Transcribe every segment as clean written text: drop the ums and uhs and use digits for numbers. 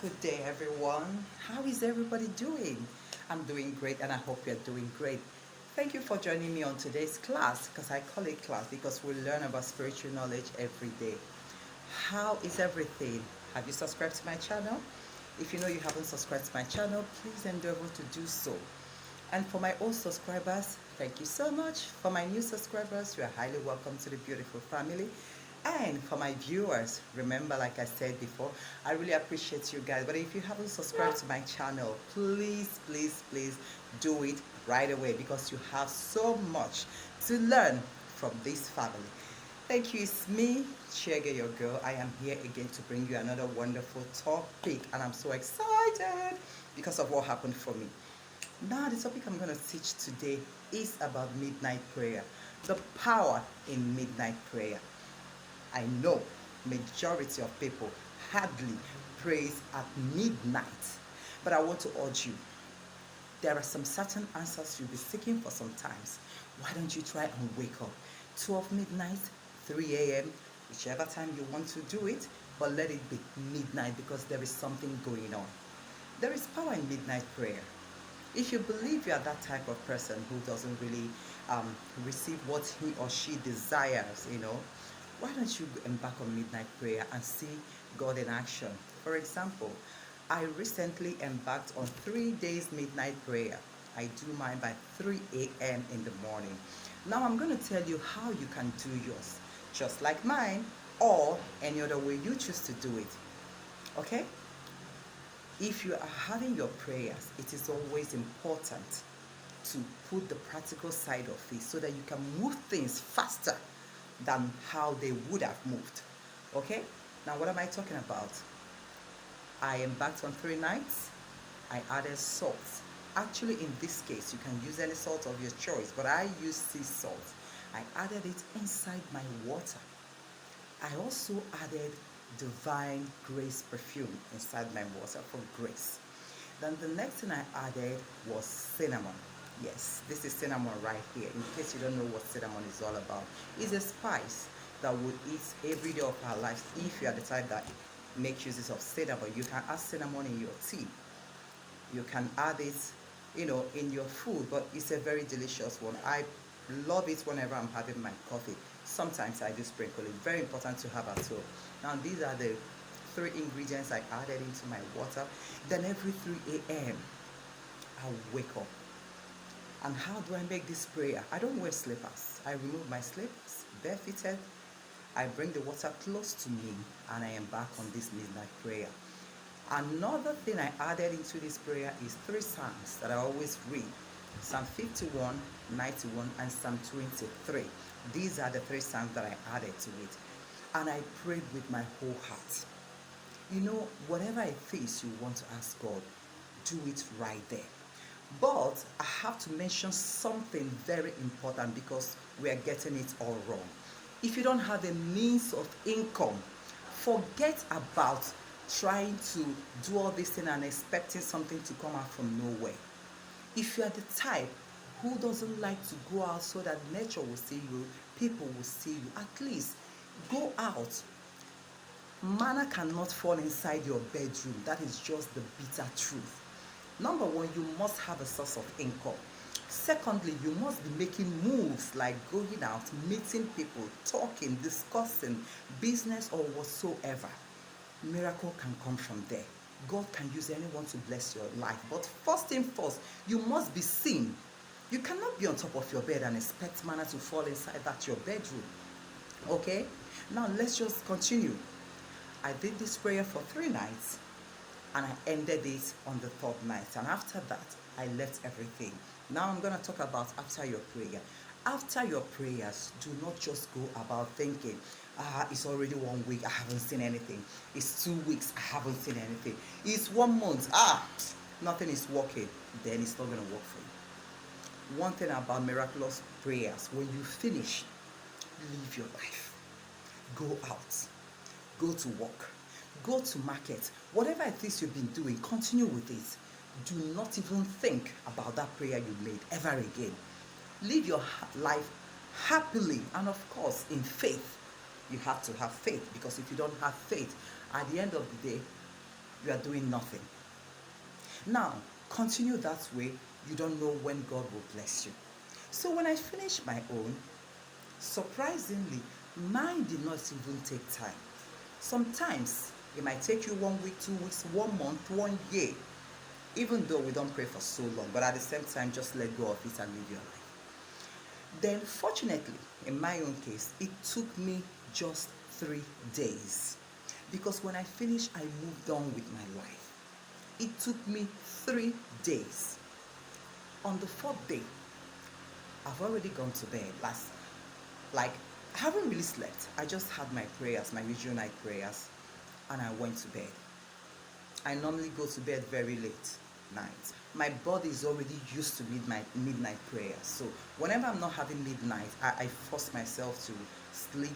Good day, everyone. How is everybody doing? I'm doing great, and I hope you're doing great. Thank you for joining me on today's class, because I call it class because we learn about spiritual knowledge every day. How is everything? Have you subscribed to my channel? If you know you haven't subscribed to my channel, please endeavor to do so. And for my old subscribers, thank you so much. For my new subscribers, you are highly welcome to the beautiful family. And for my viewers, remember, like I said before, I really appreciate you guys. But if you haven't subscribed to my channel, please do it right away, because you have so much to learn from this family. Thank you. It's me, Chege, your girl. I am here again to bring you another wonderful topic, and I'm so excited because of what happened for me. Now, the topic I'm going to teach today is about midnight prayer, the power in midnight prayer. I know majority of people hardly prays at midnight, but I want to urge you, there are some certain answers you'll be seeking for sometimes. Why don't you try and wake up 12 midnight, 3 a.m., whichever time you want to do it, but let it be midnight, because there is something going on. There is power in midnight prayer. If you believe you are that type of person who doesn't really receive what he or she desires, why don't you embark on midnight prayer and see God in action? For example, I recently embarked on 3 days midnight prayer. I do mine by 3 a.m. in the morning. Now I'm going to tell you how you can do yours, just like mine, or any other way you choose to do it. Okay? If you are having your prayers, it is always important to put the practical side of it so that you can move things faster than how they would have moved. Okay? Now, what am I talking about? I embarked on 3 nights. I added salt. Actually, in this case, you can use any salt of your choice, but I use sea salt. I added it inside my water. I also added Divine Grace perfume inside my water for grace. Then the next thing I added was cinnamon. Yes, this is cinnamon right here. In case you don't know what cinnamon is all about, it's a spice that we eat every day of our lives. If you are the type that make uses of cinnamon, you can add cinnamon in your tea. You can add it, in your food, but it's a very delicious one. I love it whenever I'm having my coffee. Sometimes I do sprinkle it. Very important to have at home. Now, these are the 3 ingredients I added into my water. Then every 3 a.m. I wake up. And how do I make this prayer? I don't wear slippers. I remove my slippers, barefooted. I bring the water close to me, and I embark on this midnight prayer. Another thing I added into this prayer is 3 psalms that I always read. Psalm 51, 91, and Psalm 23. These are the 3 psalms that I added to it. And I prayed with my whole heart. Whatever it is you want to ask God, do it right there. But I have to mention something very important, because we are getting it all wrong. If you don't have a means of income, forget about trying to do all this thing and expecting something to come out from nowhere. If you are the type who doesn't like to go out so that nature will see you, people will see you, at least go out. Manna cannot fall inside your bedroom. That is just the bitter truth. Number one, you must have a source of income. Secondly, you must be making moves like going out, meeting people, talking, discussing business or whatsoever. Miracle can come from there. God can use anyone to bless your life. But first thing first, you must be seen. You cannot be on top of your bed and expect manna to fall inside that your bedroom. Okay? Now let's just continue. I did this prayer for 3 nights, and I ended it on the 3rd night. And after that, I left everything. Now I'm going to talk about after your prayer. After your prayers, do not just go about thinking, it's already 1 week, I haven't seen anything. It's 2 weeks, I haven't seen anything. It's 1 month, nothing is working. Then it's not going to work for you. One thing about miraculous prayers, when you finish, live your life. Go out. Go to work. Go to market. Whatever it is you've been doing, continue with it. Do not even think about that prayer you made ever again. Live your life happily, and of course in faith. You have to have faith, because if you don't have faith, at the end of the day, you are doing nothing. Now, continue that way. You don't know when God will bless you. So when I finished my own, surprisingly, mine did not even take time. Sometimes it might take you 1 week, 2 weeks, 1 month, 1 year, even though we don't pray for so long, but at the same time, just let go of it and live your life. Then, fortunately, in my own case, it took me just 3 days. Because when I finished, I moved on with my life. It took me 3 days. On the fourth day, I've already gone to bed. Like, I haven't really slept. I just had my prayers, my usual night prayers, and I went to bed. I normally go to bed very late night. My body is already used to midnight prayer. So whenever I'm not having midnight, I force myself to sleep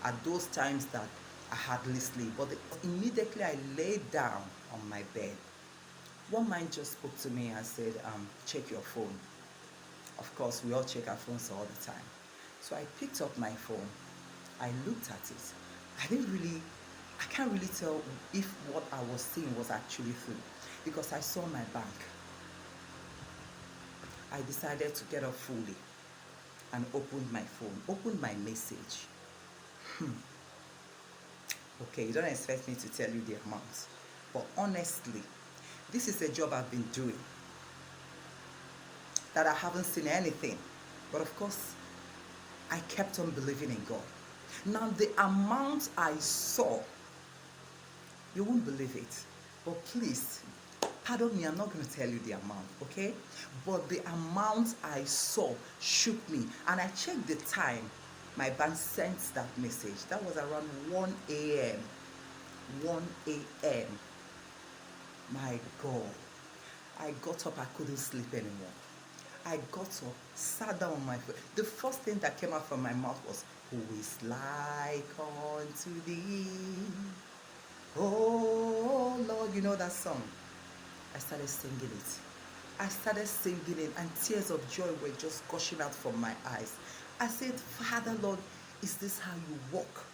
at those times that I hardly sleep. But immediately I lay down on my bed, one man just spoke to me and said, check your phone. Of course, we all check our phones all the time. So I picked up my phone. I looked at it. I can't really tell if what I was seeing was actually true, because I saw my bank. I decided to get up fully and opened my phone, opened my message. Okay, you don't expect me to tell you the amount, but honestly, this is a job I've been doing that I haven't seen anything. But of course, I kept on believing in God. Now, the amount I saw, you won't believe it. But please, pardon me, I'm not going to tell you the amount, okay? But the amount I saw shook me. And I checked the time my bank sent that message. That was around 1 a.m. 1 a.m. My God. I got up, I couldn't sleep anymore. I got up, sat down on my foot. The first thing that came out from my mouth was, who is like unto thee? Oh Lord, you know that song? I started singing it. I started singing it, and tears of joy were just gushing out from my eyes. I said, Father, Lord, is this how you walk?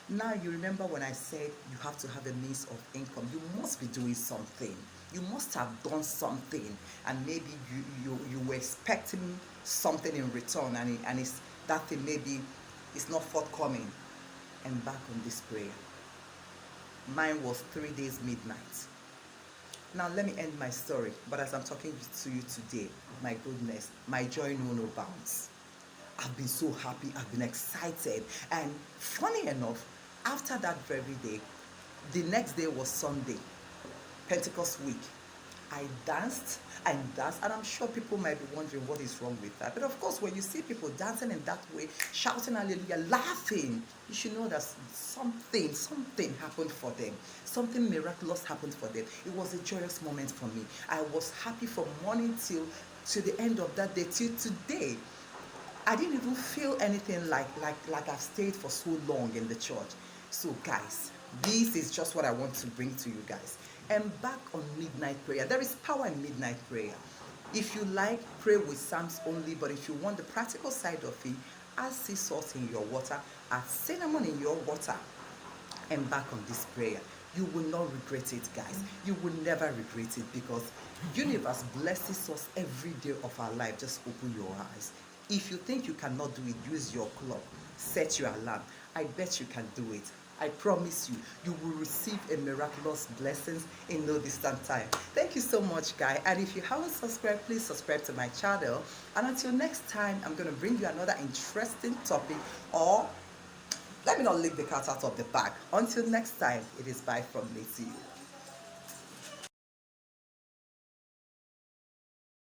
Now you remember when I said you have to have a means of income. You must be doing something. You must have done something, and maybe you were expecting something in return, and it's that thing maybe it's not forthcoming. And back on this prayer. Mine was 3 days midnight. Now let me end my story. But as I'm talking to you today, my goodness, my joy knows no bounds. I've been so happy, I've been excited. And funny enough, after that very day, the next day was Sunday, Pentecost week. I danced, and I'm sure people might be wondering what is wrong with that. But of course, when you see people dancing in that way, shouting hallelujah, laughing, you should know that something happened for them. Something miraculous happened for them. It was a joyous moment for me. I was happy from morning till to the end of that day, till today. I didn't even feel anything like I've stayed for so long in the church. So guys, this is just what I want to bring to you guys. Embark on midnight prayer. There is power in midnight prayer. If you like, pray with psalms only, but if you want the practical side of it, add sea salt in your water, add cinnamon in your water. Embark on this prayer. You will not regret it, guys. You will never regret it, because universe blesses us every day of our life. Just open your eyes. If you think you cannot do it, use your clock, set your alarm. I bet you can do it. I promise you, you will receive a miraculous blessings in no distant time. Thank you so much, guys. And if you haven't subscribed, please subscribe to my channel. And until next time, I'm going to bring you another interesting topic, or let me not leave the cat out of the bag. Until next time, it is bye from me to you.